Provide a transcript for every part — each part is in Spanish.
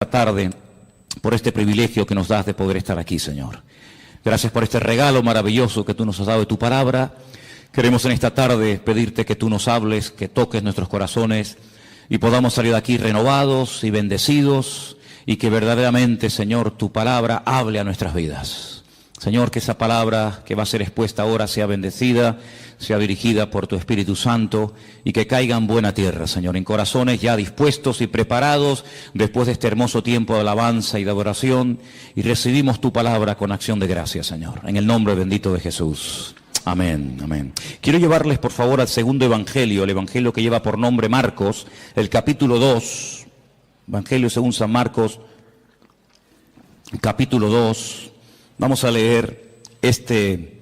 Tarde por este privilegio que nos das de poder estar aquí, Señor. Gracias por este regalo maravilloso que tú nos has dado de tu palabra. Queremos en esta tarde pedirte que tú nos hables, que toques nuestros corazones y podamos salir de aquí renovados y bendecidos y que verdaderamente, Señor, tu palabra hable a nuestras vidas. Señor, que esa palabra que va a ser expuesta ahora sea bendecida, sea dirigida por tu Espíritu Santo y que caiga en buena tierra, Señor, en corazones ya dispuestos y preparados después de este hermoso tiempo de alabanza y de adoración, y recibimos tu palabra con acción de gracias, Señor, en el nombre bendito de Jesús. Amén, amén. Quiero llevarles, por favor, al segundo evangelio, el evangelio que lleva por nombre Marcos, el capítulo 2, evangelio según San Marcos, capítulo 2. Vamos a leer este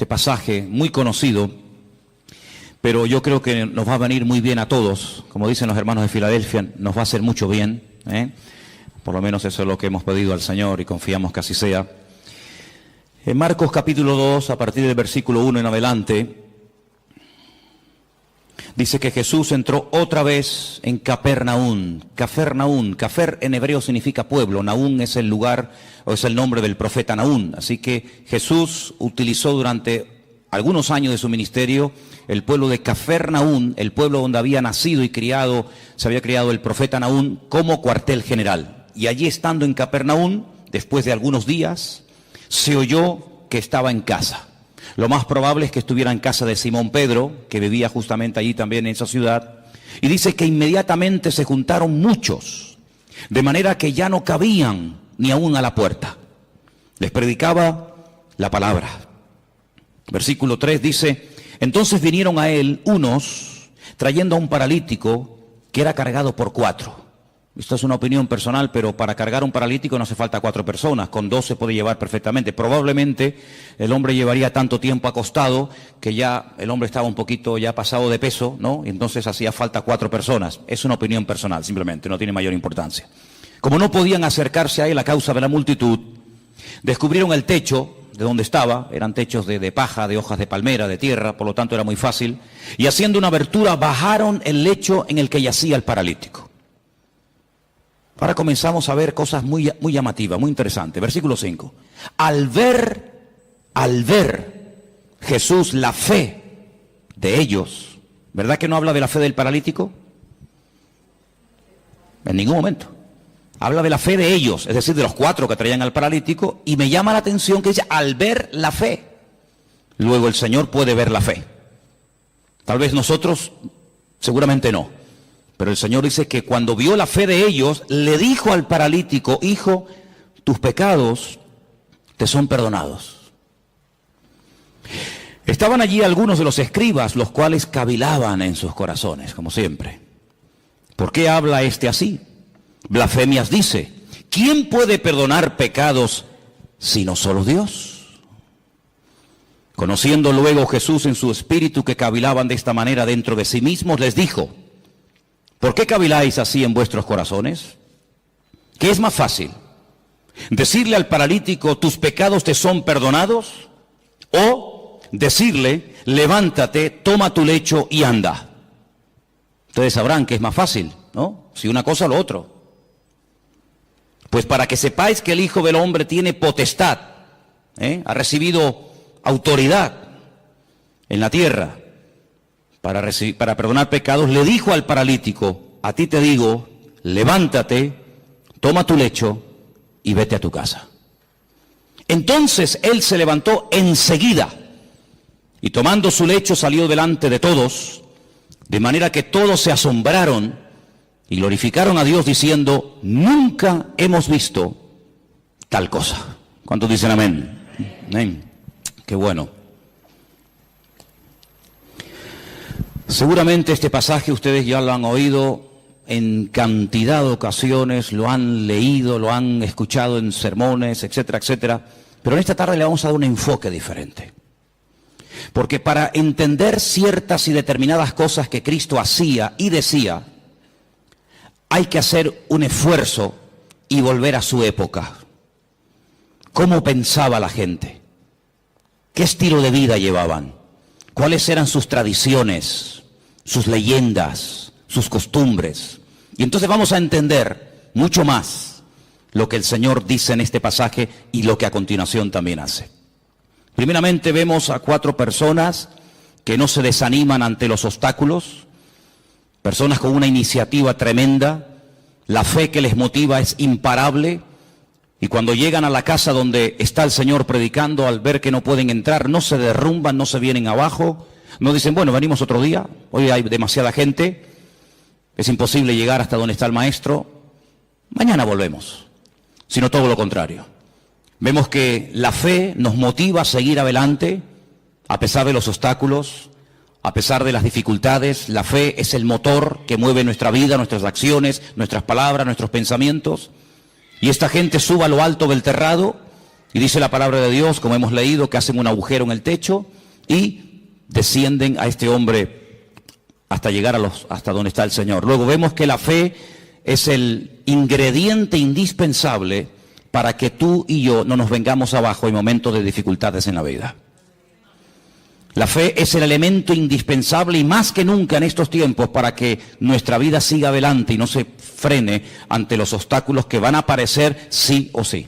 pasaje muy conocido, pero yo creo que nos va a venir muy bien a todos. Como dicen los hermanos de Filadelfia, nos va a hacer mucho bien, Por lo menos eso es lo que hemos pedido al Señor y confiamos que así sea. En Marcos capítulo 2, a partir del versículo 1 en adelante, dice que Jesús entró otra vez en Capernaum. Capernaum, Cafer en hebreo significa pueblo, Naún es el lugar o es el nombre del profeta Naún. Así que Jesús utilizó durante algunos años de su ministerio el pueblo de Capernaum, el pueblo donde había nacido y se había criado el profeta Naún, como cuartel general. Y allí, estando en Capernaum, después de algunos días, se oyó que estaba en casa. Lo más probable es que estuviera en casa de Simón Pedro, que vivía justamente allí también en esa ciudad. Y dice que inmediatamente se juntaron muchos, de manera que ya no cabían ni aún a la puerta. Les predicaba la palabra. Versículo 3 dice: entonces vinieron a él unos trayendo a un paralítico que era cargado por 4. Esto es una opinión personal, pero para cargar un paralítico no hace falta 4 personas, con 2 se puede llevar perfectamente. Probablemente el hombre llevaría tanto tiempo acostado que ya el hombre estaba un poquito ya pasado de peso, ¿no? Y entonces hacía falta 4 personas. Es una opinión personal, simplemente, no tiene mayor importancia. Como no podían acercarse a él a causa de la multitud, descubrieron el techo de donde estaba. Eran techos de paja, de hojas de palmera, de tierra, por lo tanto era muy fácil. Y haciendo una abertura bajaron el lecho en el que yacía el paralítico. Ahora comenzamos a ver cosas muy llamativas, muy interesantes. Versículo 5. Al ver Jesús la fe de ellos, ¿verdad que no habla de la fe del paralítico? En ningún momento. Habla de la fe de ellos, es decir, de los 4 que traían al paralítico, y me llama la atención que dice, al ver la fe. Luego el Señor puede ver la fe. Tal vez nosotros, seguramente no. Pero el Señor dice que cuando vio la fe de ellos, le dijo al paralítico: hijo, tus pecados te son perdonados. Estaban allí algunos de los escribas, los cuales cavilaban en sus corazones, como siempre. ¿Por qué habla este así? Blasfemias dice. ¿Quién puede perdonar pecados sino solo Dios? Conociendo luego Jesús en su espíritu que cavilaban de esta manera dentro de sí mismos, les dijo: ¿por qué caviláis así en vuestros corazones? ¿Qué es más fácil? ¿Decirle al paralítico, tus pecados te son perdonados? ¿O decirle, levántate, toma tu lecho y anda? Ustedes sabrán que es más fácil, ¿no? Si una cosa o lo otro. Pues para que sepáis que el Hijo del Hombre tiene potestad, ha recibido autoridad en la tierra para perdonar pecados, le dijo al paralítico: a ti te digo, levántate, toma tu lecho y vete a tu casa. Entonces él se levantó enseguida y tomando su lecho salió delante de todos, de manera que todos se asombraron y glorificaron a Dios diciendo: nunca hemos visto tal cosa. ¿Cuántos dicen amén? Amén. Qué bueno. Seguramente este pasaje ustedes ya lo han oído en cantidad de ocasiones, lo han leído, lo han escuchado en sermones, etcétera, etcétera. Pero en esta tarde le vamos a dar un enfoque diferente. Porque para entender ciertas y determinadas cosas que Cristo hacía y decía, hay que hacer un esfuerzo y volver a su época. ¿Cómo pensaba la gente? ¿Qué estilo de vida llevaban? ¿Cuáles eran sus tradiciones, sus leyendas, sus costumbres? Y entonces vamos a entender mucho más lo que el Señor dice en este pasaje y lo que a continuación también hace. Primeramente vemos a 4 personas que no se desaniman ante los obstáculos, personas con una iniciativa tremenda, la fe que les motiva es imparable, y cuando llegan a la casa donde está el Señor predicando, al ver que no pueden entrar, no se derrumban, no se vienen abajo, no dicen, bueno, venimos otro día, hoy hay demasiada gente, es imposible llegar hasta donde está el Maestro, mañana volvemos, sino todo lo contrario. Vemos que la fe nos motiva a seguir adelante, a pesar de los obstáculos, a pesar de las dificultades. La fe es el motor que mueve nuestra vida, nuestras acciones, nuestras palabras, nuestros pensamientos. Y esta gente sube a lo alto del terrado, y dice la palabra de Dios, como hemos leído, que hacen un agujero en el techo y descienden a este hombre hasta llegar hasta donde está el Señor. Luego vemos que la fe es el ingrediente indispensable para que tú y yo no nos vengamos abajo en momentos de dificultades en la vida. La fe es el elemento indispensable y más que nunca en estos tiempos para que nuestra vida siga adelante y no se frene ante los obstáculos que van a aparecer sí o sí.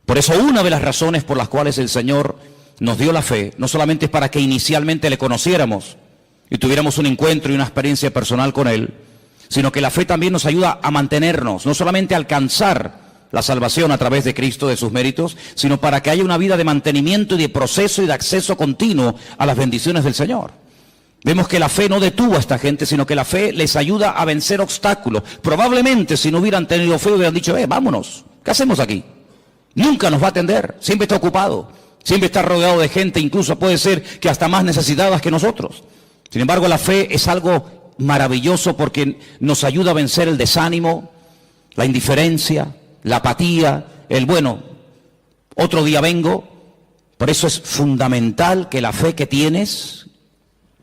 Por eso una de las razones por las cuales el Señor nos dio la fe, no solamente es para que inicialmente le conociéramos y tuviéramos un encuentro y una experiencia personal con Él, sino que la fe también nos ayuda a mantenernos, no solamente a alcanzar la salvación a través de Cristo, de sus méritos, sino para que haya una vida de mantenimiento y de proceso y de acceso continuo a las bendiciones del Señor. Vemos que la fe no detuvo a esta gente, sino que la fe les ayuda a vencer obstáculos. Probablemente si no hubieran tenido fe hubieran dicho, vámonos, ¿qué hacemos aquí? Nunca nos va a atender, siempre está ocupado, siempre está rodeado de gente, incluso puede ser que hasta más necesitadas que nosotros. Sin embargo, la fe es algo maravilloso porque nos ayuda a vencer el desánimo, la indiferencia, la apatía, el bueno, otro día vengo. Por eso es fundamental que la fe que tienes,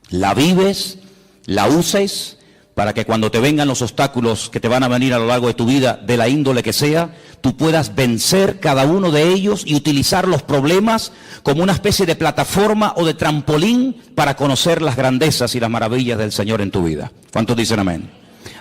la vives, la uses, para que cuando te vengan los obstáculos que te van a venir a lo largo de tu vida, de la índole que sea, tú puedas vencer cada uno de ellos y utilizar los problemas como una especie de plataforma o de trampolín para conocer las grandezas y las maravillas del Señor en tu vida. ¿Cuántos dicen amén?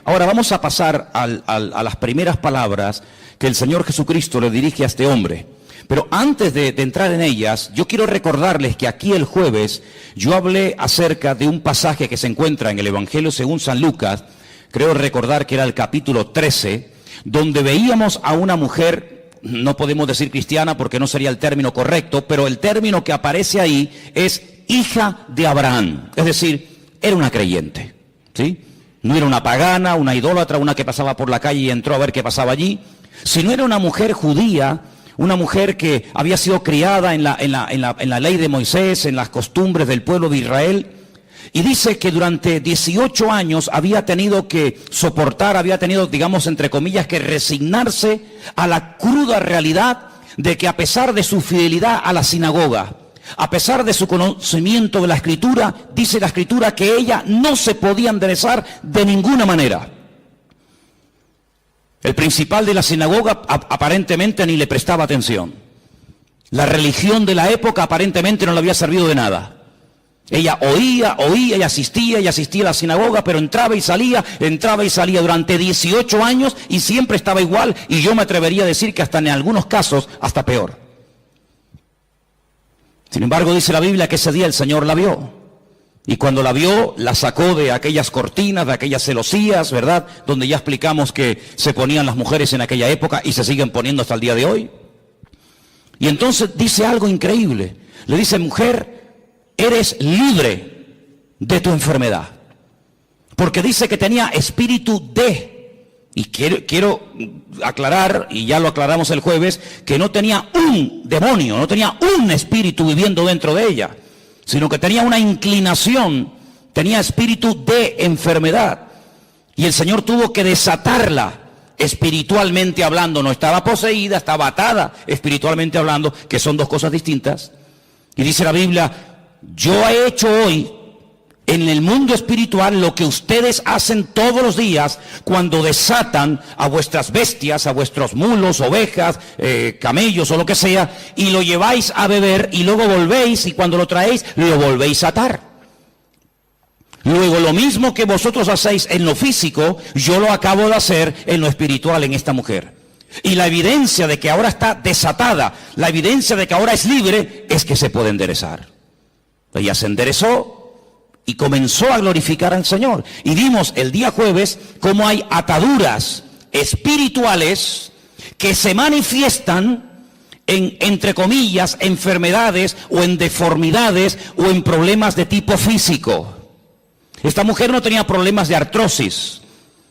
Ahora vamos a pasar a las primeras palabras que el Señor Jesucristo le dirige a este hombre. Pero antes de entrar en ellas, yo quiero recordarles que aquí el jueves yo hablé acerca de un pasaje que se encuentra en el Evangelio según San Lucas, creo recordar que era el capítulo 13, donde veíamos a una mujer, no podemos decir cristiana porque no sería el término correcto, pero el término que aparece ahí es hija de Abraham, es decir, era una creyente, ¿sí? No era una pagana, una idólatra, una que pasaba por la calle y entró a ver qué pasaba allí, sino era una mujer judía, una mujer que había sido criada en la ley de Moisés, en las costumbres del pueblo de Israel, y dice que durante 18 años había tenido que soportar, había tenido, digamos, entre comillas, que resignarse a la cruda realidad de que a pesar de su fidelidad a la sinagoga, a pesar de su conocimiento de la Escritura, dice la Escritura que ella no se podía enderezar de ninguna manera. El principal de la sinagoga aparentemente ni le prestaba atención. La religión de la época aparentemente no le había servido de nada. Ella oía y asistía a la sinagoga, pero entraba y salía durante 18 años y siempre estaba igual, y yo me atrevería a decir que hasta en algunos casos hasta peor. Sin embargo, dice la Biblia que ese día el Señor la vio. Y cuando la vio, la sacó de aquellas cortinas, de aquellas celosías, ¿verdad? Donde ya explicamos que se ponían las mujeres en aquella época y se siguen poniendo hasta el día de hoy. Y entonces dice algo increíble. Le dice, mujer, eres libre de tu enfermedad. Porque dice que tenía espíritu de... Y quiero aclarar, y ya lo aclaramos el jueves, que no tenía un demonio, no tenía un espíritu viviendo dentro de ella, sino que tenía una inclinación, tenía espíritu de enfermedad. Y el Señor tuvo que desatarla espiritualmente hablando. No estaba poseída, estaba atada espiritualmente hablando, que son dos cosas distintas. Y dice la Biblia, yo he hecho hoy en el mundo espiritual lo que ustedes hacen todos los días cuando desatan a vuestras bestias, a vuestros mulos, ovejas, camellos o lo que sea, y lo lleváis a beber y luego volvéis, y cuando lo traéis lo volvéis a atar. Luego lo mismo que vosotros hacéis en lo físico, yo lo acabo de hacer en lo espiritual en esta mujer. Y la evidencia de que ahora está desatada, la evidencia de que ahora es libre, es que se puede enderezar. Ella se enderezó y comenzó a glorificar al Señor. Y vimos el día jueves cómo hay ataduras espirituales que se manifiestan en, entre comillas, enfermedades o en deformidades o en problemas de tipo físico. Esta mujer no tenía problemas de artrosis.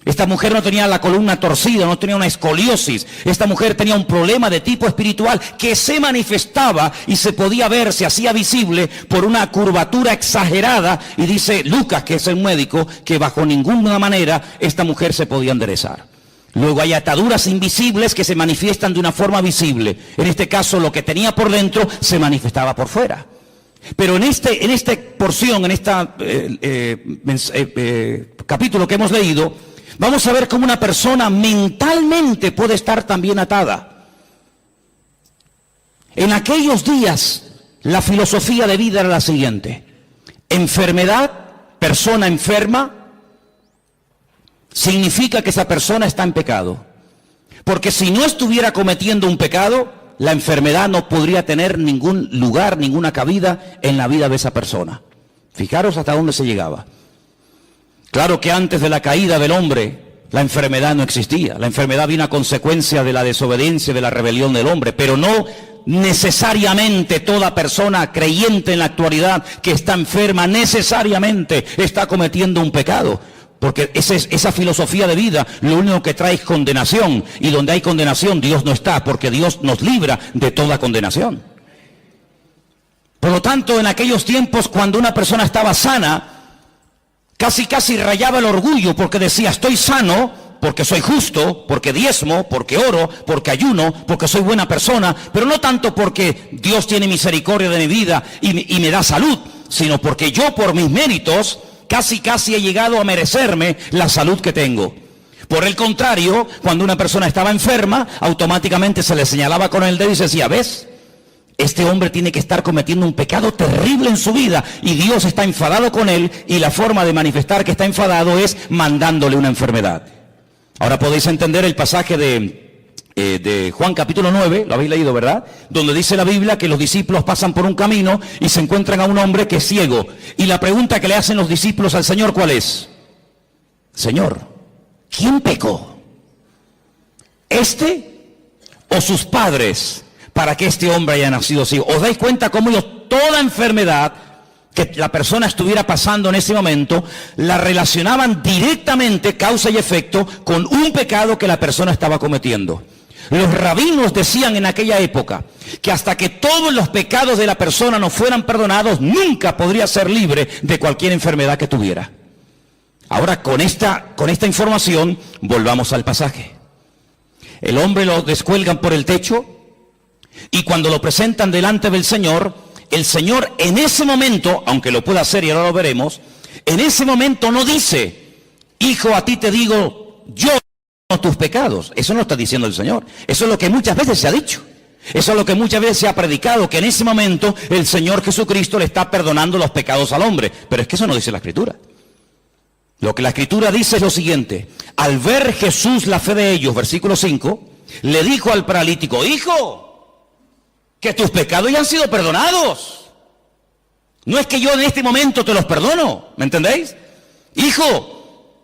Esta mujer no tenía la columna torcida, no tenía una escoliosis. Esta mujer tenía un problema de tipo espiritual que se manifestaba y se podía ver, se hacía visible por una curvatura exagerada. Y dice Lucas, que es el médico, que bajo ninguna manera esta mujer se podía enderezar. Luego hay ataduras invisibles que se manifiestan de una forma visible. En este caso, lo que tenía por dentro se manifestaba por fuera. Pero en esta porción, en este capítulo que hemos leído, vamos a ver cómo una persona mentalmente puede estar también atada. En aquellos días, la filosofía de vida era la siguiente: enfermedad, persona enferma, significa que esa persona está en pecado. Porque si no estuviera cometiendo un pecado, la enfermedad no podría tener ningún lugar, ninguna cabida en la vida de esa persona. Fijaros hasta dónde se llegaba. Claro que antes de la caída del hombre, la enfermedad no existía. La enfermedad vino a consecuencia de la desobediencia, de la rebelión del hombre, pero no necesariamente toda persona creyente en la actualidad que está enferma necesariamente está cometiendo un pecado. Porque esa filosofía de vida lo único que trae es condenación. Y donde hay condenación, Dios no está, porque Dios nos libra de toda condenación. Por lo tanto, en aquellos tiempos, cuando una persona estaba sana, casi rayaba el orgullo, porque decía: estoy sano porque soy justo, porque diezmo, porque oro, porque ayuno, porque soy buena persona, pero no tanto porque Dios tiene misericordia de mi vida y me da salud, sino porque yo, por mis méritos, casi he llegado a merecerme la salud que tengo. Por el contrario, cuando una persona estaba enferma, automáticamente se le señalaba con el dedo y se decía: ¿ves? Este hombre tiene que estar cometiendo un pecado terrible en su vida y Dios está enfadado con él, y la forma de manifestar que está enfadado es mandándole una enfermedad. Ahora podéis entender el pasaje de Juan capítulo 9, lo habéis leído, ¿verdad? Donde dice la Biblia que los discípulos pasan por un camino y se encuentran a un hombre que es ciego. Y la pregunta que le hacen los discípulos al Señor, ¿cuál es? Señor, ¿quién pecó? ¿Este o sus padres, para que este hombre haya nacido ciego? ¿Os dais cuenta cómo ellos toda enfermedad que la persona estuviera pasando en ese momento la relacionaban directamente, causa y efecto, con un pecado que la persona estaba cometiendo? Los rabinos decían en aquella época que hasta que todos los pecados de la persona no fueran perdonados, nunca podría ser libre de cualquier enfermedad que tuviera. Ahora, con esta información, volvamos al pasaje. El hombre lo descuelgan por el techo, y cuando lo presentan delante del Señor, el Señor en ese momento, aunque lo pueda hacer y ahora lo veremos, en ese momento no dice: hijo, a ti te digo yo tus pecados. Eso no está diciendo el Señor. Eso es lo que muchas veces se ha dicho. Eso es lo que muchas veces se ha predicado, que en ese momento el Señor Jesucristo le está perdonando los pecados al hombre. Pero es que eso no dice la Escritura. Lo que la Escritura dice es lo siguiente: al ver Jesús la fe de ellos, versículo 5, le dijo al paralítico: hijo, que tus pecados ya han sido perdonados. No es que yo en este momento te los perdono, ¿me entendéis? Hijo,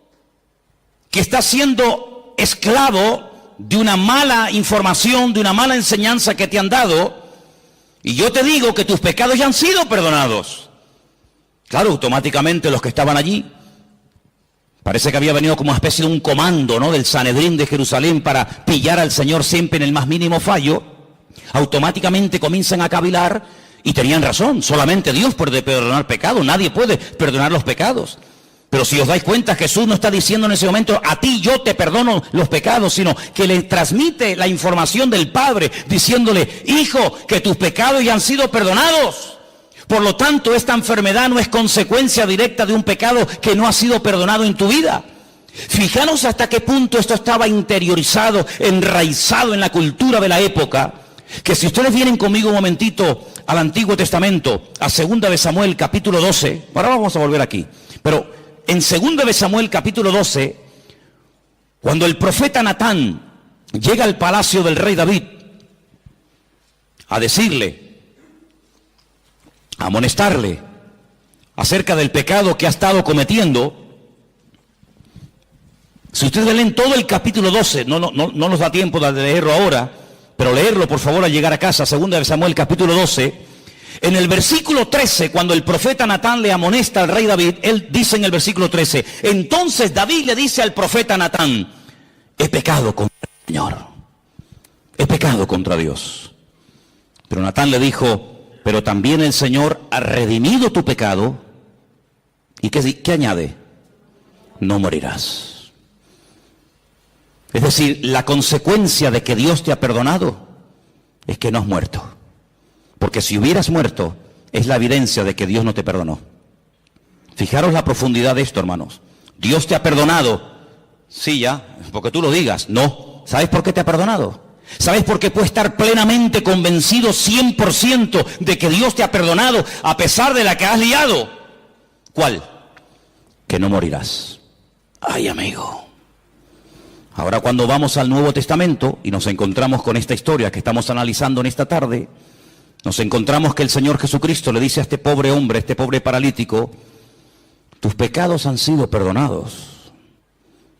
que estás siendo esclavo de una mala información, de una mala enseñanza que te han dado, y yo te digo que tus pecados ya han sido perdonados. Claro, automáticamente los que estaban allí, parece que había venido como una especie de un comando, ¿no?, del Sanedrín de Jerusalén para pillar al Señor siempre en el más mínimo fallo. Automáticamente comienzan a cavilar, y tenían razón. Solamente Dios puede perdonar pecados, nadie puede perdonar los pecados. Pero si os dais cuenta, Jesús no está diciendo en ese momento: a ti yo te perdono los pecados, sino que le transmite la información del Padre, diciéndole: hijo, que tus pecados ya han sido perdonados. Por lo tanto, esta enfermedad no es consecuencia directa de un pecado que no ha sido perdonado en tu vida. Fijaros hasta qué punto esto estaba interiorizado, enraizado en la cultura de la época, que si ustedes vienen conmigo un momentito al Antiguo Testamento, a 2 de Samuel capítulo 12, ahora vamos a volver aquí, pero en 2 de Samuel capítulo 12, cuando el profeta Natán llega al palacio del rey David a decirle, a amonestarle acerca del pecado que ha estado cometiendo. Si ustedes leen todo el capítulo 12, no nos da tiempo de leerlo ahora, pero leerlo por favor al llegar a casa, 2 de Samuel capítulo 12, en el versículo 13, cuando el profeta Natán le amonesta al rey David, él dice en el versículo 13, entonces David le dice al profeta Natán, he pecado contra el Señor, he pecado contra Dios. Pero Natán le dijo, pero también el Señor ha redimido tu pecado, ¿y qué añade? No morirás. Es decir, la consecuencia de que Dios te ha perdonado es que no has muerto. Porque si hubieras muerto, es la evidencia de que Dios no te perdonó. Fijaros la profundidad de esto, hermanos. Dios te ha perdonado. Sí, ya, porque tú lo digas. No. ¿Sabes por qué te ha perdonado? ¿Sabes por qué puedes estar plenamente convencido 100% de que Dios te ha perdonado a pesar de la que has liado? ¿Cuál? Que no morirás. Ay, amigo. Ahora cuando vamos al Nuevo Testamento y nos encontramos con esta historia que estamos analizando en esta tarde, nos encontramos que el Señor Jesucristo le dice a este pobre hombre, a este pobre paralítico, tus pecados han sido perdonados.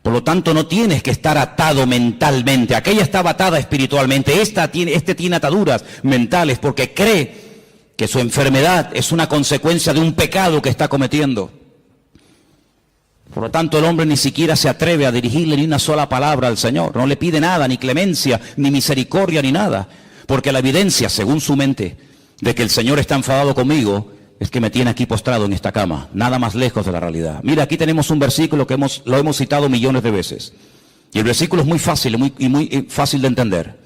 Por lo tanto no tienes que estar atado mentalmente. Aquella estaba atada espiritualmente, este tiene ataduras mentales porque cree que su enfermedad es una consecuencia de un pecado que está cometiendo. Por lo tanto, el hombre ni siquiera se atreve a dirigirle ni una sola palabra al Señor. No le pide nada, ni clemencia, ni misericordia, ni nada. Porque la evidencia, según su mente, de que el Señor está enfadado conmigo, es que me tiene aquí postrado en esta cama. Nada más lejos de la realidad. Mira, aquí tenemos un versículo que lo hemos citado millones de veces. Y el versículo es muy fácil y muy fácil de entender.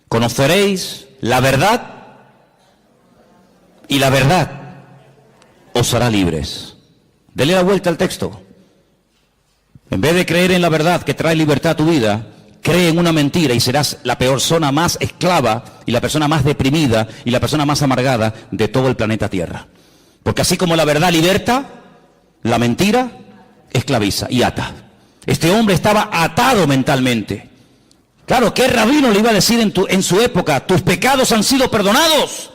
Conoceréis la verdad y la verdad os hará libres. Dele la vuelta al texto. En vez de creer en la verdad que trae libertad a tu vida, cree en una mentira y serás la persona más esclava y la persona más deprimida y la persona más amargada de todo el planeta Tierra. Porque así como la verdad liberta, la mentira esclaviza y ata. Este hombre estaba atado mentalmente. Claro, ¿qué rabino le iba a decir en su época? Tus pecados han sido perdonados.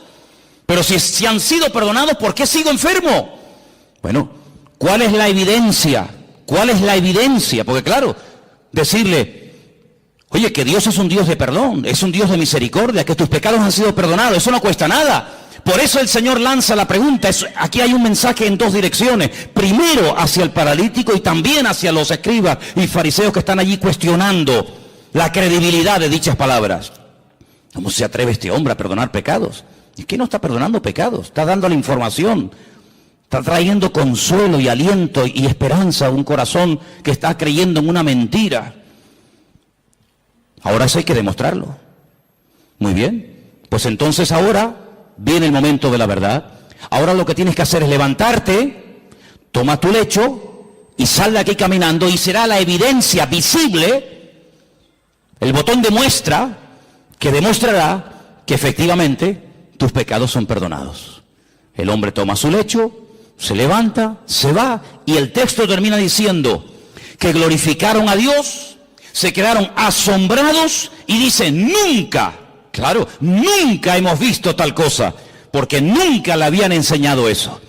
Pero si han sido perdonados, ¿por qué sigo enfermo? Bueno, ¿cuál es la evidencia? ¿Cuál es la evidencia? Porque claro, decirle, oye, que Dios es un Dios de perdón, es un Dios de misericordia, que tus pecados han sido perdonados, eso no cuesta nada. Por eso el Señor lanza la pregunta. Aquí hay un mensaje en dos direcciones. Primero hacia el paralítico y también hacia los escribas y fariseos que están allí cuestionando la credibilidad de dichas palabras. ¿Cómo se atreve este hombre a perdonar pecados? Es que no está perdonando pecados, está dando la información. Está trayendo consuelo y aliento y esperanza a un corazón que está creyendo en una mentira. Ahora eso hay que demostrarlo. Muy bien. Pues entonces ahora viene el momento de la verdad. Ahora lo que tienes que hacer es levantarte, toma tu lecho y sal de aquí caminando y será la evidencia visible, el botón de muestra que demostrará que efectivamente tus pecados son perdonados. El hombre toma su lecho, se levanta, se va, y el texto termina diciendo que glorificaron a Dios, se quedaron asombrados y dicen, nunca, claro, nunca hemos visto tal cosa, porque nunca le habían enseñado eso.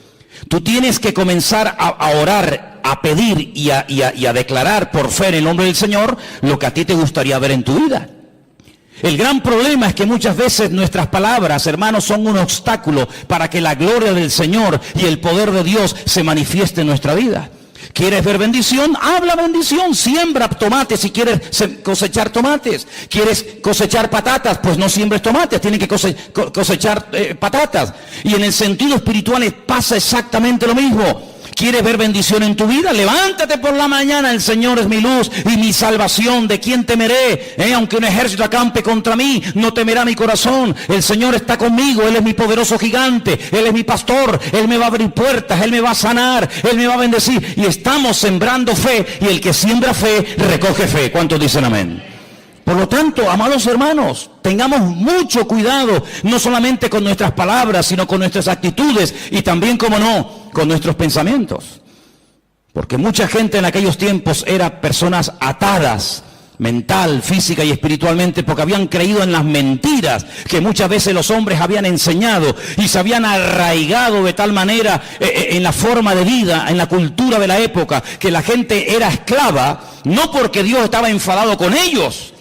Tú tienes que comenzar a orar, a pedir y a declarar por fe en el nombre del Señor lo que a ti te gustaría ver en tu vida. El gran problema es que muchas veces nuestras palabras, hermanos, son un obstáculo para que la gloria del Señor y el poder de Dios se manifieste en nuestra vida. ¿Quieres ver bendición? Habla bendición. Siembra tomates si quieres cosechar tomates. ¿Quieres cosechar patatas? Pues no siembres tomates, tienes que cosechar patatas. Y en el sentido espiritual pasa exactamente lo mismo. ¿Quieres ver bendición en tu vida? Levántate por la mañana, el Señor es mi luz y mi salvación. ¿De quién temeré? Aunque un ejército acampe contra mí, no temerá mi corazón. El Señor está conmigo, Él es mi poderoso gigante, Él es mi pastor, Él me va a abrir puertas, Él me va a sanar, Él me va a bendecir. Y estamos sembrando fe, y el que siembra fe, recoge fe. ¿Cuántos dicen amén? Por lo tanto, amados hermanos, tengamos mucho cuidado, no solamente con nuestras palabras, sino con nuestras actitudes y también, como no, con nuestros pensamientos. Porque mucha gente en aquellos tiempos era personas atadas mental, física y espiritualmente, porque habían creído en las mentiras que muchas veces los hombres habían enseñado y se habían arraigado de tal manera en la forma de vida, en la cultura de la época, que la gente era esclava, no porque Dios estaba enfadado con ellos,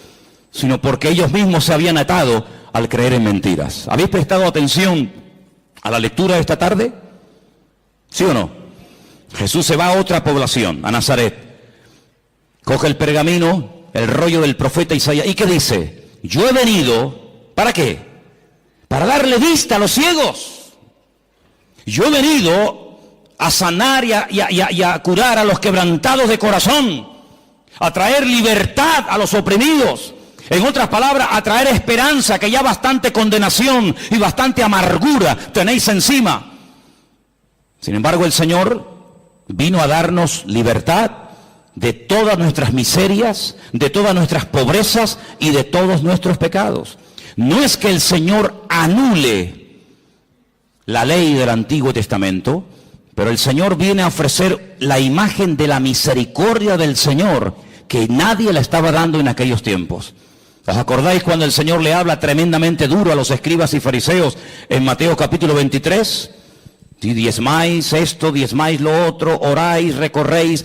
sino porque ellos mismos se habían atado al creer en mentiras. ¿Habéis prestado atención a la lectura de esta tarde? ¿Sí o no? Jesús se va a otra población, a Nazaret. Coge el pergamino, el rollo del profeta Isaías. ¿Y qué dice? Yo he venido, ¿para qué? Para darle vista a los ciegos. Yo he venido a sanar y a curar a los quebrantados de corazón, a traer libertad a los oprimidos. En otras palabras, a traer esperanza, que ya bastante condenación y bastante amargura tenéis encima. Sin embargo, el Señor vino a darnos libertad de todas nuestras miserias, de todas nuestras pobrezas y de todos nuestros pecados. No es que el Señor anule la ley del Antiguo Testamento, pero el Señor viene a ofrecer la imagen de la misericordia del Señor, que nadie la estaba dando en aquellos tiempos. ¿Os acordáis cuando el Señor le habla tremendamente duro a los escribas y fariseos en Mateo capítulo 23? Si diezmáis esto, diezmáis lo otro, oráis, recorréis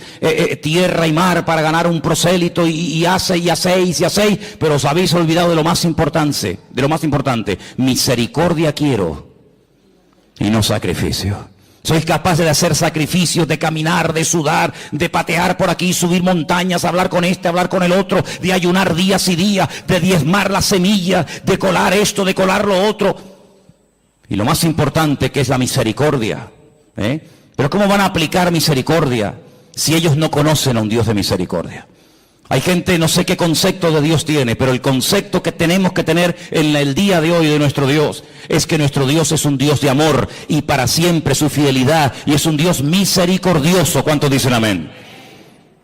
tierra y mar para ganar un prosélito y hacéis, pero os habéis olvidado de lo más importante, misericordia quiero y no sacrificio. Sois capaces de hacer sacrificios, de caminar, de sudar, de patear por aquí, subir montañas, hablar con este, hablar con el otro, de ayunar días y días, de diezmar las semillas, de colar esto, de colar lo otro. Y lo más importante, que es la misericordia. Pero ¿cómo van a aplicar misericordia si ellos no conocen a un Dios de misericordia? Hay gente, no sé qué concepto de Dios tiene, pero el concepto que tenemos que tener en el día de hoy de nuestro Dios es que nuestro Dios es un Dios de amor y para siempre su fidelidad, y es un Dios misericordioso. ¿Cuántos dicen amén?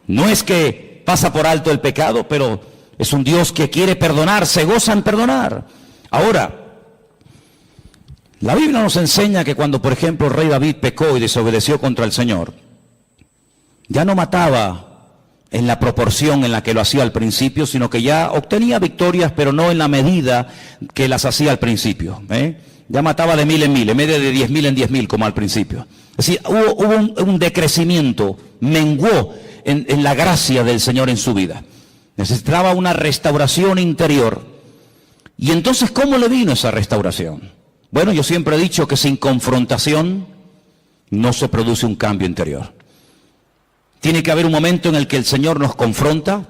No es que pasa por alto el pecado, pero es un Dios que quiere perdonar, se goza en perdonar. Ahora, la Biblia nos enseña que cuando, por ejemplo, el rey David pecó y desobedeció contra el Señor, ya no mataba en la proporción en la que lo hacía al principio, sino que ya obtenía victorias, pero no en la medida que las hacía al principio. Ya mataba de 1000 en 1000, en vez de 10.000 en 10.000 como al principio. Es decir, hubo un decrecimiento, menguó en la gracia del Señor en su vida. Necesitaba una restauración interior. Y entonces, ¿cómo le vino esa restauración? Bueno, yo siempre he dicho que sin confrontación no se produce un cambio interior. Tiene que haber un momento en el que el Señor nos confronta,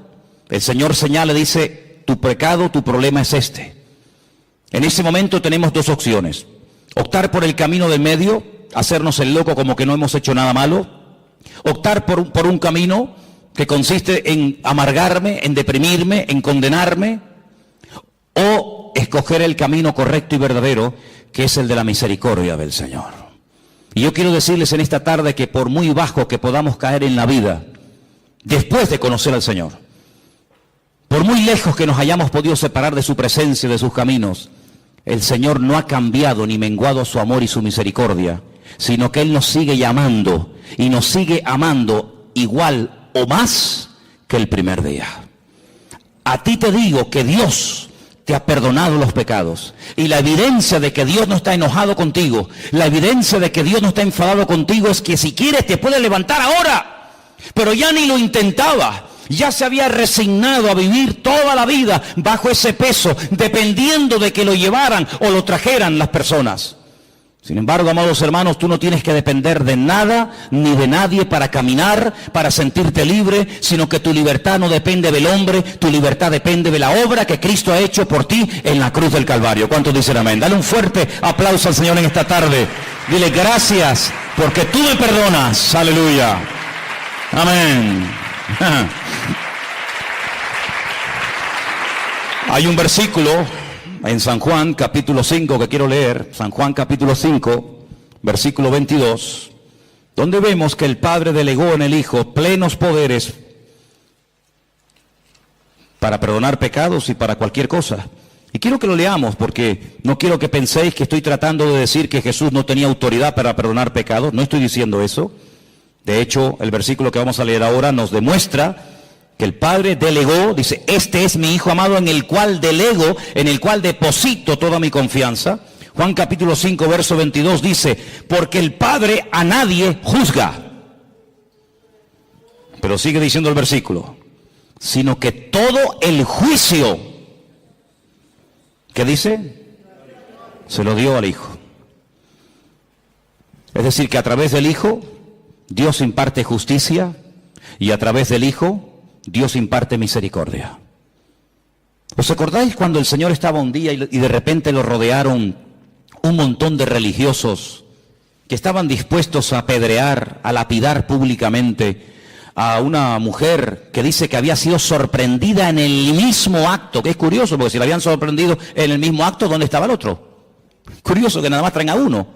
el Señor señala, dice, tu pecado, tu problema es este. En ese momento tenemos dos opciones: optar por el camino del medio, hacernos el loco como que no hemos hecho nada malo, optar por un camino que consiste en amargarme, en deprimirme, en condenarme, o escoger el camino correcto y verdadero, que es el de la misericordia del Señor. Y yo quiero decirles en esta tarde que por muy bajo que podamos caer en la vida, después de conocer al Señor, por muy lejos que nos hayamos podido separar de su presencia, de sus caminos, el Señor no ha cambiado ni menguado su amor y su misericordia, sino que Él nos sigue llamando y nos sigue amando igual o más que el primer día. A ti te digo que Dios te ha perdonado los pecados. Y la evidencia de que Dios no está enojado contigo, la evidencia de que Dios no está enfadado contigo, es que si quieres te puede levantar ahora. Pero ya ni lo intentaba. Ya se había resignado a vivir toda la vida bajo ese peso, dependiendo de que lo llevaran o lo trajeran las personas. Sin embargo, amados hermanos, tú no tienes que depender de nada ni de nadie para caminar, para sentirte libre, sino que tu libertad no depende del hombre, tu libertad depende de la obra que Cristo ha hecho por ti en la cruz del Calvario. ¿Cuántos dicen amén? Dale un fuerte aplauso al Señor en esta tarde. Dile gracias porque tú me perdonas. Aleluya. Amén. Hay un versículo en San Juan capítulo 5 que quiero leer, San Juan capítulo 5, versículo 22, donde vemos que el Padre delegó en el Hijo plenos poderes para perdonar pecados y para cualquier cosa. Y quiero que lo leamos porque no quiero que penséis que estoy tratando de decir que Jesús no tenía autoridad para perdonar pecados, no estoy diciendo eso. De hecho, el versículo que vamos a leer ahora nos demuestra que el Padre delegó, dice, este es mi Hijo amado en el cual delego, en el cual deposito toda mi confianza. Juan capítulo 5, verso 22 dice, porque el Padre a nadie juzga. Pero sigue diciendo el versículo, sino que todo el juicio, ¿qué dice? Se lo dio al Hijo. Es decir, que a través del Hijo, Dios imparte justicia, y a través del Hijo, Dios imparte misericordia. ¿Os acordáis cuando el Señor estaba un día y de repente lo rodearon un montón de religiosos que estaban dispuestos a apedrear, a lapidar públicamente a una mujer que dice que había sido sorprendida en el mismo acto? Que es curioso, porque si la habían sorprendido en el mismo acto, ¿dónde estaba el otro? Curioso que nada más traen a uno.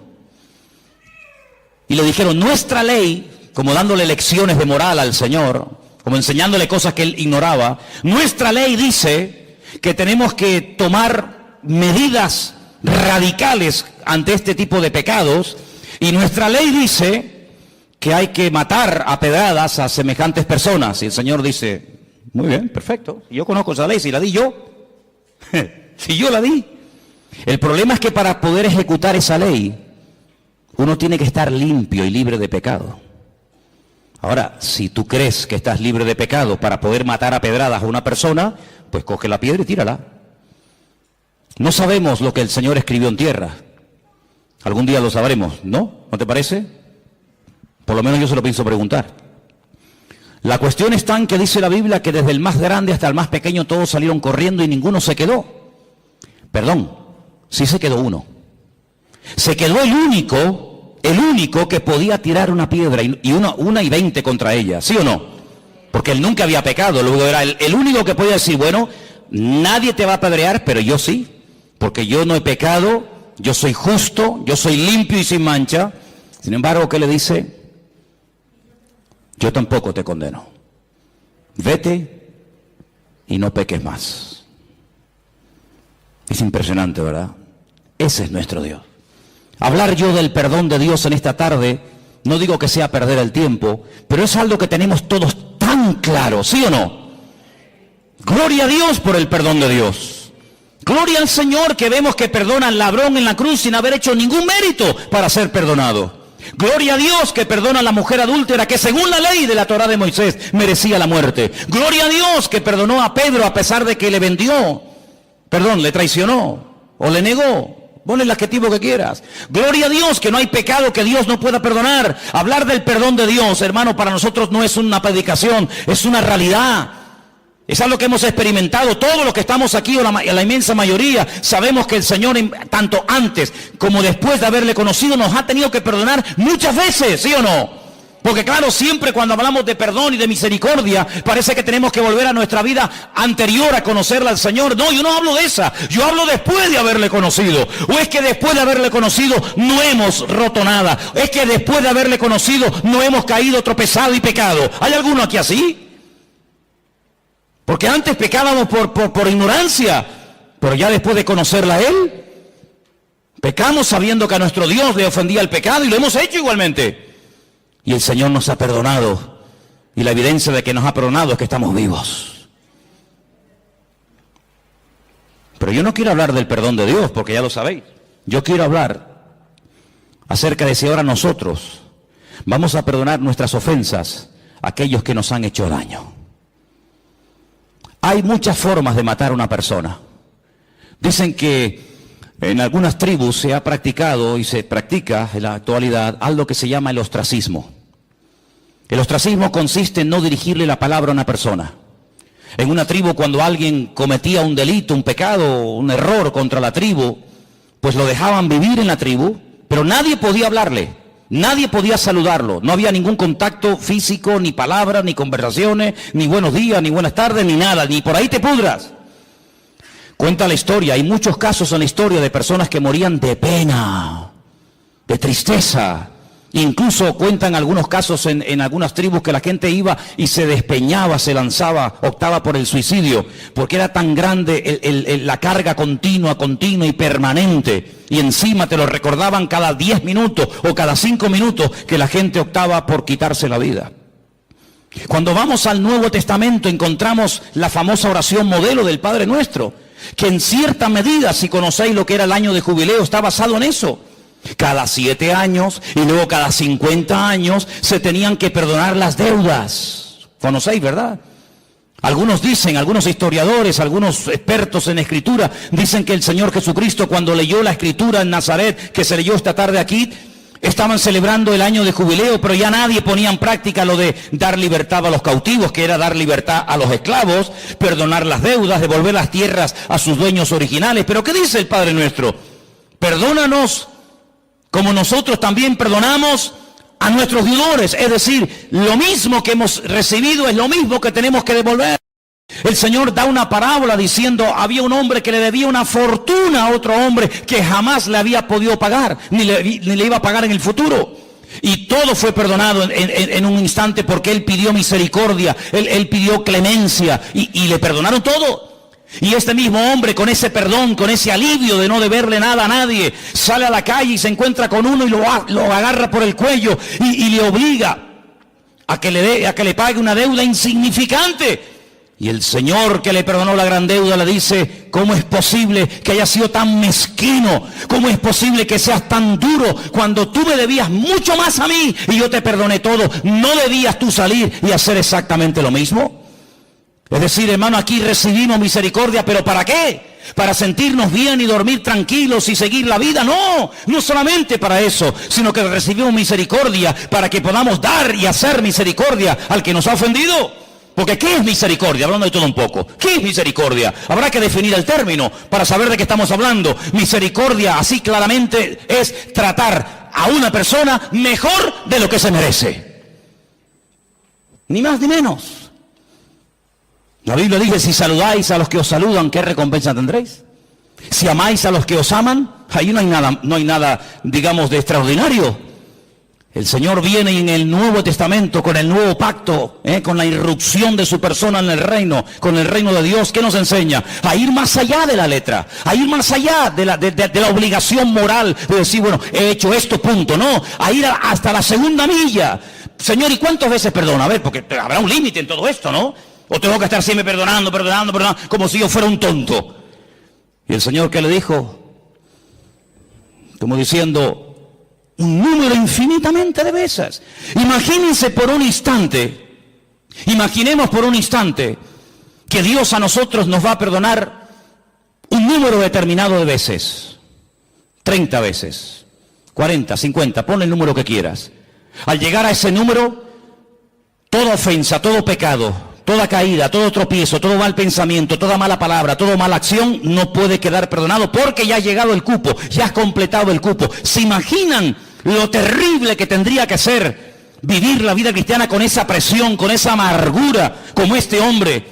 Y le dijeron, nuestra ley, como dándole lecciones de moral al Señor, como enseñándole cosas que él ignoraba, nuestra ley dice que tenemos que tomar medidas radicales ante este tipo de pecados, y nuestra ley dice que hay que matar a pedradas a semejantes personas. Y el Señor dice, muy bien, perfecto, yo conozco esa ley, si la di yo, si yo la di. El problema es que para poder ejecutar esa ley, uno tiene que estar limpio y libre de pecado. Ahora, si tú crees que estás libre de pecado para poder matar a pedradas a una persona, pues coge la piedra y tírala. No sabemos lo que el Señor escribió en tierra. Algún día lo sabremos, ¿no? ¿No te parece? Por lo menos yo se lo pienso preguntar. La cuestión está en que dice la Biblia que desde el más grande hasta el más pequeño todos salieron corriendo y ninguno se quedó. Perdón, sí se quedó uno. Se quedó el único que podía tirar una piedra y una y 20 contra ella, ¿sí o no? Porque él nunca había pecado, luego era el único que podía decir, bueno, nadie te va a apedrear, pero yo sí, porque yo no he pecado, yo soy justo, yo soy limpio y sin mancha. Sin embargo, ¿qué le dice? Yo tampoco te condeno. Vete y no peques más. Es impresionante, ¿verdad? Ese es nuestro Dios. Hablar yo del perdón de Dios en esta tarde, no digo que sea perder el tiempo, pero es algo que tenemos todos tan claro, ¿sí o no? Gloria a Dios por el perdón de Dios. Gloria al Señor que vemos que perdona al ladrón en la cruz sin haber hecho ningún mérito para ser perdonado. Gloria a Dios que perdona a la mujer adúltera que según la ley de la Torá de Moisés merecía la muerte. Gloria a Dios que perdonó a Pedro a pesar de que le traicionó o le negó. Ponle el adjetivo que quieras. Gloria a Dios que no hay pecado que Dios no pueda perdonar. Hablar del perdón de Dios, hermano, para nosotros no es una predicación, es una realidad. Es algo que hemos experimentado. Todos los que estamos aquí, o la inmensa mayoría, sabemos que el Señor, tanto antes como después de haberle conocido, nos ha tenido que perdonar muchas veces, ¿sí o no? Porque claro, siempre cuando hablamos de perdón y de misericordia, parece que tenemos que volver a nuestra vida anterior a conocerla al Señor. No, yo no hablo de esa, yo hablo después de haberle conocido. O es que después de haberle conocido no hemos roto nada. Es que después de haberle conocido no hemos caído, tropezado y pecado. ¿Hay alguno aquí así? Porque antes pecábamos por ignorancia, pero ya después de conocerla a Él, pecamos sabiendo que a nuestro Dios le ofendía el pecado y lo hemos hecho igualmente. Y el Señor nos ha perdonado. Y la evidencia de que nos ha perdonado es que estamos vivos. Pero yo no quiero hablar del perdón de Dios, porque ya lo sabéis. Yo quiero hablar acerca de si ahora nosotros vamos a perdonar nuestras ofensas a aquellos que nos han hecho daño. Hay muchas formas de matar a una persona. Dicen que en algunas tribus se ha practicado y se practica en la actualidad algo que se llama el ostracismo. El ostracismo consiste en no dirigirle la palabra a una persona. En una tribu, cuando alguien cometía un delito, un pecado, un error contra la tribu, pues lo dejaban vivir en la tribu, pero nadie podía hablarle, nadie podía saludarlo, no había ningún contacto físico, ni palabras, ni conversaciones, ni buenos días, ni buenas tardes, ni nada, ni por ahí te pudras. Cuenta la historia, hay muchos casos en la historia de personas que morían de pena, de tristeza. Incluso cuentan algunos casos en algunas tribus que la gente iba y se despeñaba, se lanzaba, optaba por el suicidio, porque era tan grande la carga continua y permanente. Y encima te lo recordaban cada 10 minutos o cada 5 minutos que la gente optaba por quitarse la vida. Cuando vamos al Nuevo Testamento encontramos la famosa oración modelo del Padre Nuestro, que en cierta medida, si conocéis lo que era el año de jubileo, está basado en eso. Cada 7 años y luego cada 50 años se tenían que perdonar las deudas. ¿Conocéis, verdad? Algunos dicen, algunos historiadores, algunos expertos en escritura, dicen que el Señor Jesucristo, cuando leyó la escritura en Nazaret, que se leyó esta tarde aquí, estaban celebrando el año de jubileo, pero ya nadie ponía en práctica lo de dar libertad a los cautivos, que era dar libertad a los esclavos, perdonar las deudas, devolver las tierras a sus dueños originales. Pero ¿qué dice el Padre Nuestro? Perdónanos como nosotros también perdonamos a nuestros deudores. Es decir, lo mismo que hemos recibido es lo mismo que tenemos que devolver. El Señor da una parábola diciendo, había un hombre que le debía una fortuna a otro hombre que jamás le había podido pagar, ni le iba a pagar en el futuro. Y todo fue perdonado en un instante porque él pidió misericordia, él pidió clemencia y le perdonaron todo. Y este mismo hombre, con ese perdón, con ese alivio de no deberle nada a nadie, sale a la calle y se encuentra con uno y lo agarra por el cuello y le obliga a que le pague una deuda insignificante. Y el Señor, que le perdonó la gran deuda, le dice, ¿cómo es posible que hayas sido tan mezquino? ¿Cómo es posible que seas tan duro cuando tú me debías mucho más a mí y yo te perdoné todo? ¿No debías tú salir y hacer exactamente lo mismo? Es decir, hermano, aquí recibimos misericordia, ¿pero para qué? ¿Para sentirnos bien y dormir tranquilos y seguir la vida? No, no solamente para eso, sino que recibimos misericordia para que podamos dar y hacer misericordia al que nos ha ofendido. Porque ¿qué es misericordia? Hablando de todo un poco. ¿Qué es misericordia? Habrá que definir el término para saber de qué estamos hablando. Misericordia, así claramente, es tratar a una persona mejor de lo que se merece. Ni más ni menos. La Biblia dice, si saludáis a los que os saludan, ¿qué recompensa tendréis? Si amáis a los que os aman, ahí no hay nada, digamos, de extraordinario. El Señor viene en el Nuevo Testamento, con el nuevo pacto, con la irrupción de su persona en el reino, con el reino de Dios. ¿Qué nos enseña? A ir más allá de la letra, a ir más allá de la obligación moral de decir, bueno, he hecho esto, punto. No, a ir hasta la segunda milla. Señor, ¿y cuántas veces perdona? A ver, porque habrá un límite en todo esto, ¿no? O tengo que estar siempre perdonando, como si yo fuera un tonto. Y el Señor, ¿qué le dijo? Como diciendo, un número infinitamente de veces. Imaginemos por un instante que Dios a nosotros nos va a perdonar un número determinado de veces. 30 veces, 40, 50, pon el número que quieras. Al llegar a ese número, toda ofensa, todo pecado, toda caída, todo tropiezo, todo mal pensamiento, toda mala palabra, toda mala acción no puede quedar perdonado porque ya ha llegado el cupo, ya has completado el cupo. ¿Se imaginan lo terrible que tendría que ser vivir la vida cristiana con esa presión, con esa amargura como este hombre?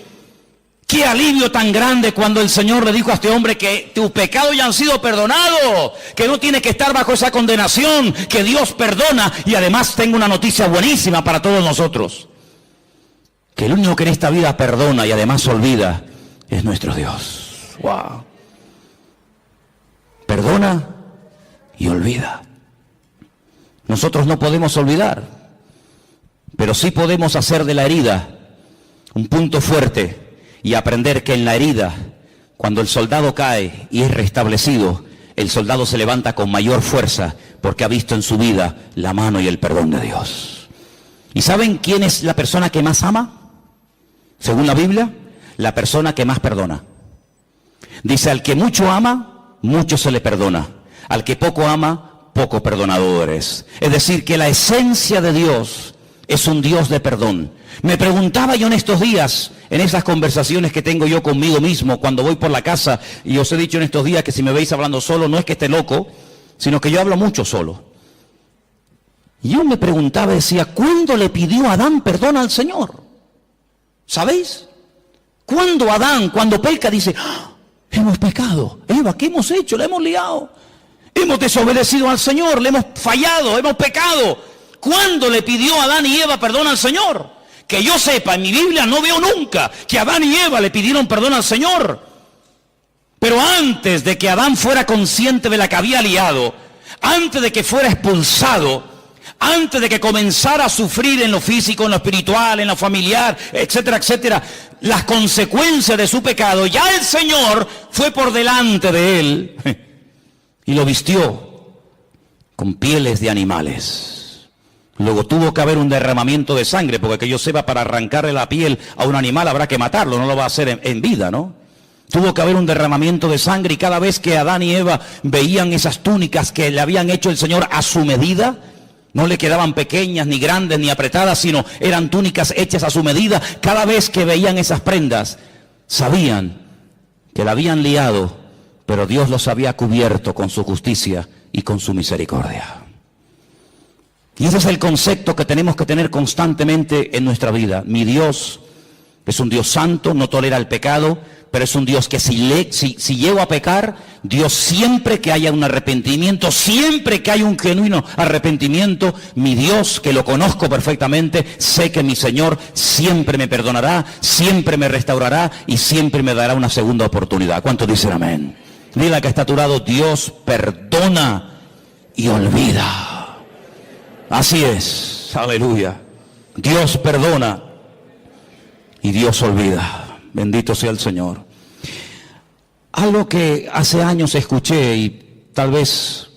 Qué alivio tan grande cuando el Señor le dijo a este hombre que tus pecados ya han sido perdonados, que no tienes que estar bajo esa condenación, que Dios perdona. Y además tengo una noticia buenísima para todos nosotros. Que el único que en esta vida perdona y además olvida es nuestro Dios. ¡Wow! Perdona y olvida. Nosotros no podemos olvidar, pero sí podemos hacer de la herida un punto fuerte y aprender que en la herida, cuando el soldado cae y es restablecido, el soldado se levanta con mayor fuerza porque ha visto en su vida la mano y el perdón de Dios. ¿Y saben quién es la persona que más ama? Según la Biblia, la persona que más perdona. Dice, al que mucho ama, mucho se le perdona. Al que poco ama, poco perdonador es. Es decir, que la esencia de Dios es un Dios de perdón. Me preguntaba yo en estos días, en esas conversaciones que tengo yo conmigo mismo, cuando voy por la casa, y os he dicho en estos días que si me veis hablando solo, no es que esté loco, sino que yo hablo mucho solo. Y yo me preguntaba, decía, ¿cuándo le pidió Adán perdón al Señor? ¿Sabéis? Cuando Adán, cuando peca, dice, ¡ah! Hemos pecado. Eva, ¿qué hemos hecho? Le hemos liado. Hemos desobedecido al Señor, le hemos fallado, hemos pecado. ¿Cuándo le pidió Adán y Eva perdón al Señor? Que yo sepa, en mi Biblia no veo nunca que Adán y Eva le pidieron perdón al Señor. Pero antes de que Adán fuera consciente de la que había liado, antes de que fuera expulsado, antes de que comenzara a sufrir en lo físico, en lo espiritual, en lo familiar, etcétera, etcétera, las consecuencias de su pecado, ya el Señor fue por delante de él y lo vistió con pieles de animales. Luego tuvo que haber un derramamiento de sangre, porque que yo sepa, para arrancarle la piel a un animal habrá que matarlo, no lo va a hacer en vida, ¿no? Tuvo que haber un derramamiento de sangre, y cada vez que Adán y Eva veían esas túnicas que le habían hecho el Señor a su medida, no le quedaban pequeñas, ni grandes, ni apretadas, sino eran túnicas hechas a su medida. Cada vez que veían esas prendas, sabían que la habían liado, pero Dios los había cubierto con su justicia y con su misericordia. Y ese es el concepto que tenemos que tener constantemente en nuestra vida. Mi Dios es un Dios santo, no tolera el pecado, pero es un Dios que si llego a pecar, Dios, siempre que haya un arrepentimiento, siempre que haya un genuino arrepentimiento, mi Dios, que lo conozco perfectamente, sé que mi Señor siempre me perdonará, siempre me restaurará y siempre me dará una segunda oportunidad. ¿Cuántos dicen amén? Dile al que está a tu lado: Dios perdona y olvida. Así es, aleluya. Dios perdona y Dios olvida. Bendito sea el Señor. Algo que hace años escuché y tal vez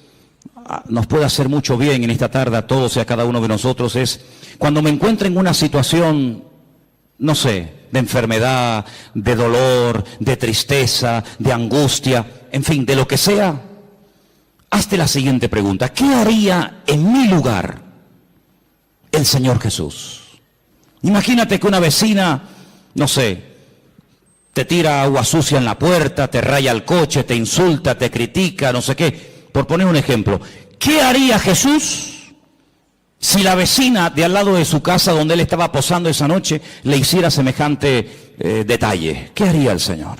nos pueda hacer mucho bien en esta tarde a todos y a cada uno de nosotros es: cuando me encuentro en una situación, no sé, de enfermedad, de dolor, de tristeza, de angustia, en fin, de lo que sea, hazte la siguiente pregunta: ¿qué haría en mi lugar el Señor Jesús? Imagínate que una vecina, no sé, te tira agua sucia en la puerta, te raya el coche, te insulta, te critica, no sé qué. Por poner un ejemplo, ¿qué haría Jesús si la vecina de al lado de su casa, donde él estaba posando esa noche, le hiciera semejante detalle? ¿Qué haría el Señor?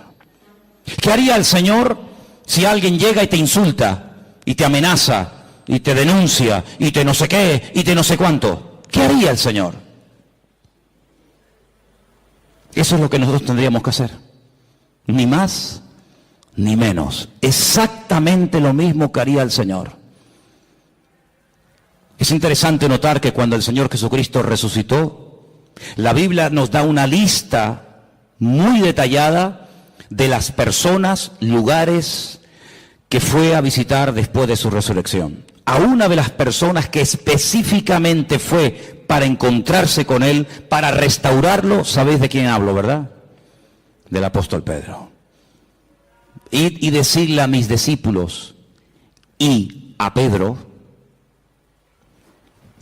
¿Qué haría el Señor si alguien llega y te insulta, y te amenaza, y te denuncia, y te no sé qué, y te no sé cuánto? ¿Qué haría el Señor? Eso es lo que nosotros tendríamos que hacer. Ni más, ni menos. Exactamente lo mismo que haría el Señor. Es interesante notar que cuando el Señor Jesucristo resucitó, la Biblia nos da una lista muy detallada de las personas, lugares que fue a visitar después de su resurrección. A una de las personas que específicamente fue para encontrarse con él, para restaurarlo, ¿sabéis de quién hablo, verdad? Del apóstol Pedro. Y decirle a mis discípulos y a Pedro.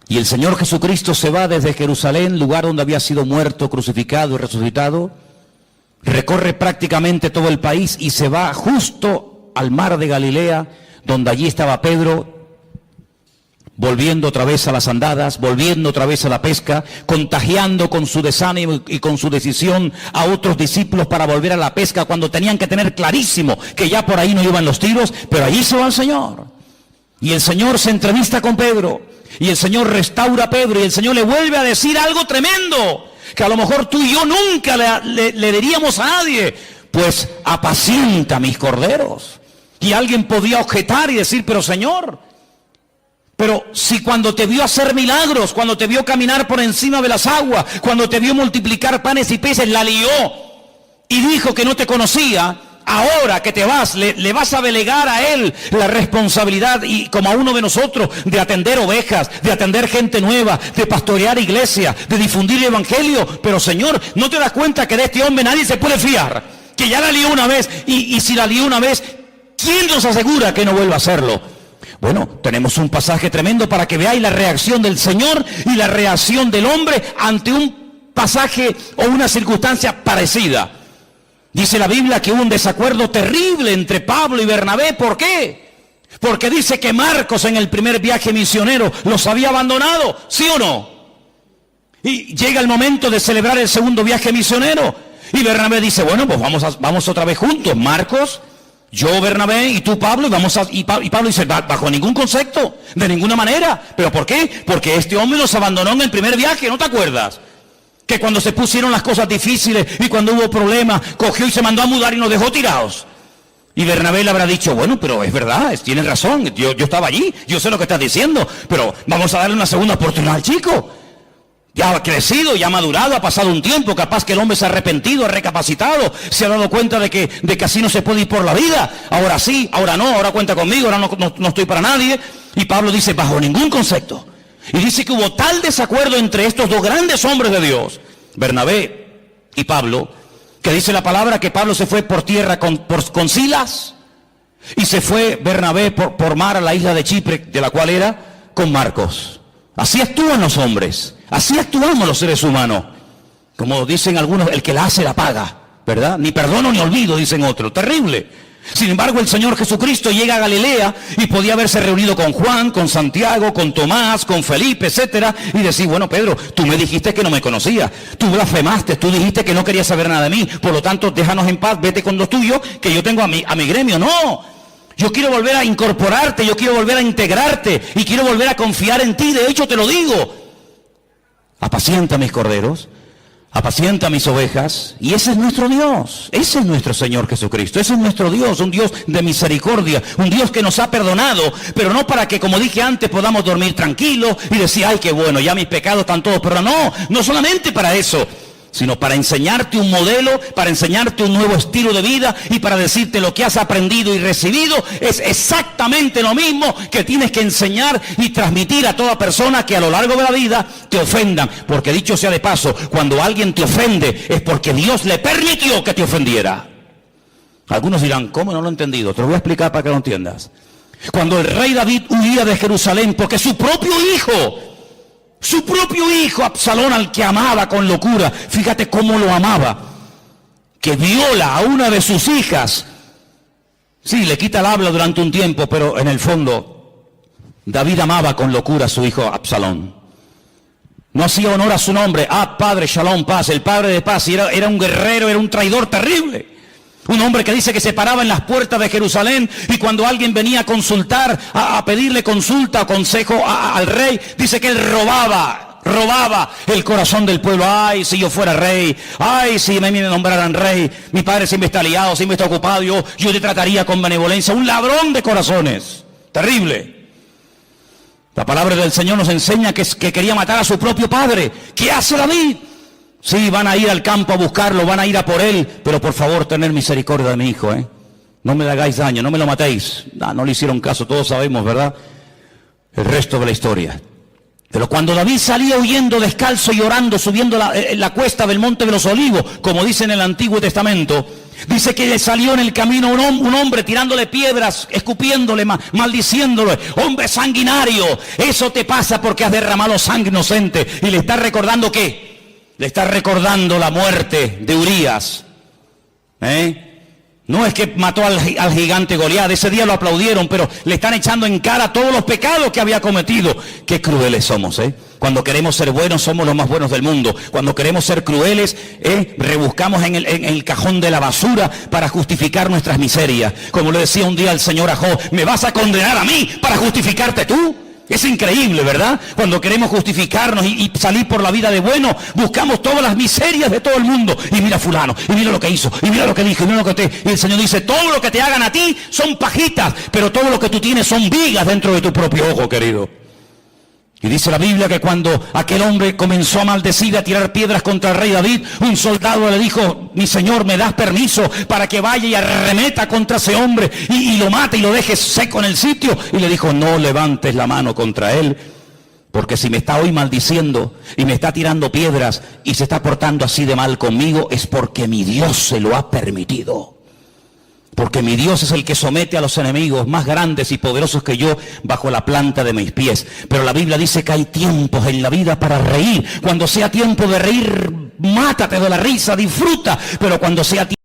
Y el Señor Jesucristo se va desde Jerusalén, lugar donde había sido muerto, crucificado y resucitado, recorre prácticamente todo el país y se va justo al mar de Galilea, donde allí estaba Pedro, volviendo otra vez a las andadas, volviendo otra vez a la pesca, contagiando con su desánimo y con su decisión a otros discípulos para volver a la pesca, cuando tenían que tener clarísimo que ya por ahí no iban los tiros, pero allí se va el Señor. Y el Señor se entrevista con Pedro, y el Señor restaura a Pedro, y el Señor le vuelve a decir algo tremendo, que a lo mejor tú y yo nunca le diríamos a nadie: pues apacienta mis corderos. Y alguien podría objetar y decir: pero Señor, pero si cuando te vio hacer milagros, cuando te vio caminar por encima de las aguas, cuando te vio multiplicar panes y peces, la lió y dijo que no te conocía, ahora que te vas, le vas a delegar a él la responsabilidad, y como a uno de nosotros, de atender ovejas, de atender gente nueva, de pastorear iglesia, de difundir el evangelio. Pero Señor, ¿no te das cuenta que de este hombre nadie se puede fiar? Que ya la lió una vez, y si la lió una vez, ¿quién nos asegura que no vuelva a hacerlo? Bueno, tenemos un pasaje tremendo para que veáis la reacción del Señor y la reacción del hombre ante un pasaje o una circunstancia parecida. Dice la Biblia que hubo un desacuerdo terrible entre Pablo y Bernabé. ¿Por qué? Porque dice que Marcos en el primer viaje misionero los había abandonado, ¿sí o no? Y llega el momento de celebrar el segundo viaje misionero, y Bernabé dice: bueno, pues vamos otra vez juntos, Marcos, yo, Bernabé, y tú, Pablo, y Pablo dice: bajo ningún concepto, de ninguna manera. ¿Pero por qué? Porque este hombre nos abandonó en el primer viaje, ¿no te acuerdas? Que cuando se pusieron las cosas difíciles y cuando hubo problemas, cogió y se mandó a mudar y nos dejó tirados. Y Bernabé le habrá dicho, bueno, pero es verdad, tienes razón, yo estaba allí, yo sé lo que estás diciendo, pero vamos a darle una segunda oportunidad al chico. Ya ha crecido, ya ha madurado, ha pasado un tiempo, capaz que el hombre se ha arrepentido, ha recapacitado, se ha dado cuenta de que así no se puede ir por la vida. Ahora sí, ahora no, ahora cuenta conmigo, ahora no estoy para nadie. Y Pablo dice, bajo ningún concepto. Y dice que hubo tal desacuerdo entre estos dos grandes hombres de Dios, Bernabé y Pablo, que dice la palabra que Pablo se fue por tierra con Silas y se fue Bernabé por mar a la isla de Chipre, de la cual era, con Marcos. Así actúan los hombres, así actuamos los seres humanos. Como dicen algunos, el que la hace la paga, ¿verdad? Ni perdono ni olvido, dicen otros. Terrible. Sin embargo, el Señor Jesucristo llega a Galilea y podía haberse reunido con Juan, con Santiago, con Tomás, con Felipe, etcétera, y decir, bueno, Pedro, tú me dijiste que no me conocías, tú blasfemaste, tú dijiste que no querías saber nada de mí, por lo tanto, déjanos en paz, vete con los tuyos, que yo tengo a mi gremio. No. Yo quiero volver a incorporarte, yo quiero volver a integrarte y quiero volver a confiar en ti. De hecho, te lo digo. Apacienta mis corderos, apacienta mis ovejas. Y ese es nuestro Dios, ese es nuestro Señor Jesucristo, ese es nuestro Dios, un Dios de misericordia, un Dios que nos ha perdonado, pero no para que, como dije antes, podamos dormir tranquilos y decir, ay, qué bueno, ya mis pecados están todos perdonados. No, no solamente para eso, sino para enseñarte un modelo, para enseñarte un nuevo estilo de vida y para decirte lo que has aprendido y recibido es exactamente lo mismo que tienes que enseñar y transmitir a toda persona que a lo largo de la vida te ofendan. Porque dicho sea de paso, cuando alguien te ofende es porque Dios le permitió que te ofendiera. Algunos dirán, ¿cómo? No lo he entendido. Te lo voy a explicar para que lo entiendas. Cuando el rey David huía de Jerusalén porque su propio hijo Absalón, al que amaba con locura, fíjate cómo lo amaba, que viola a una de sus hijas. Sí, le quita el habla durante un tiempo, pero en el fondo David amaba con locura a su hijo Absalón. No hacía honor a su nombre, padre, shalom, paz, el padre de paz, y era un guerrero, era un traidor terrible. Un hombre que dice que se paraba en las puertas de Jerusalén y cuando alguien venía a consultar, a pedirle consulta o consejo al rey, dice que él robaba el corazón del pueblo. Ay, si yo fuera rey, ay, si me nombraran rey, mi padre siempre está liado, siempre está ocupado, yo te trataría con benevolencia. Un ladrón de corazones, terrible. La palabra del Señor nos enseña que quería matar a su propio padre. ¿Qué hace David? Sí, van a ir al campo a buscarlo, van a ir a por él, pero por favor, tener misericordia de mi hijo, No me le hagáis daño, no me lo matéis. No le hicieron caso, todos sabemos, ¿verdad? El resto de la historia. Pero cuando David salía huyendo descalzo y orando, subiendo la cuesta del Monte de los Olivos, como dice en el Antiguo Testamento, dice que le salió en el camino un hombre tirándole piedras, escupiéndole, maldiciéndole. Hombre sanguinario, eso te pasa porque has derramado sangre inocente. Y le está recordando ¿qué? Le está recordando la muerte de Urías. No es que mató al gigante Goliat, ese día lo aplaudieron, pero le están echando en cara todos los pecados que había cometido. Qué crueles somos, Cuando queremos ser buenos, somos los más buenos del mundo. Cuando queremos ser crueles, rebuscamos en el cajón de la basura para justificar nuestras miserias. Como le decía un día el Señor a Job, ¿me vas a condenar a mí para justificarte tú? Es increíble, ¿verdad? Cuando queremos justificarnos y salir por la vida de bueno, buscamos todas las miserias de todo el mundo. Y mira fulano, y mira lo que hizo, y mira lo que dijo, y mira lo que y el Señor dice, todo lo que te hagan a ti son pajitas, pero todo lo que tú tienes son vigas dentro de tu propio ojo, querido. Y dice la Biblia que cuando aquel hombre comenzó a maldecir, a tirar piedras contra el rey David, un soldado le dijo, mi señor, ¿me das permiso para que vaya y arremeta contra ese hombre y lo mate y lo deje seco en el sitio? Y le dijo, no levantes la mano contra él, porque si me está hoy maldiciendo y me está tirando piedras y se está portando así de mal conmigo, es porque mi Dios se lo ha permitido. Porque mi Dios es el que somete a los enemigos más grandes y poderosos que yo bajo la planta de mis pies. Pero la Biblia dice que hay tiempos en la vida para reír. Cuando sea tiempo de reír, mátate de la risa, disfruta. Pero cuando sea tiempo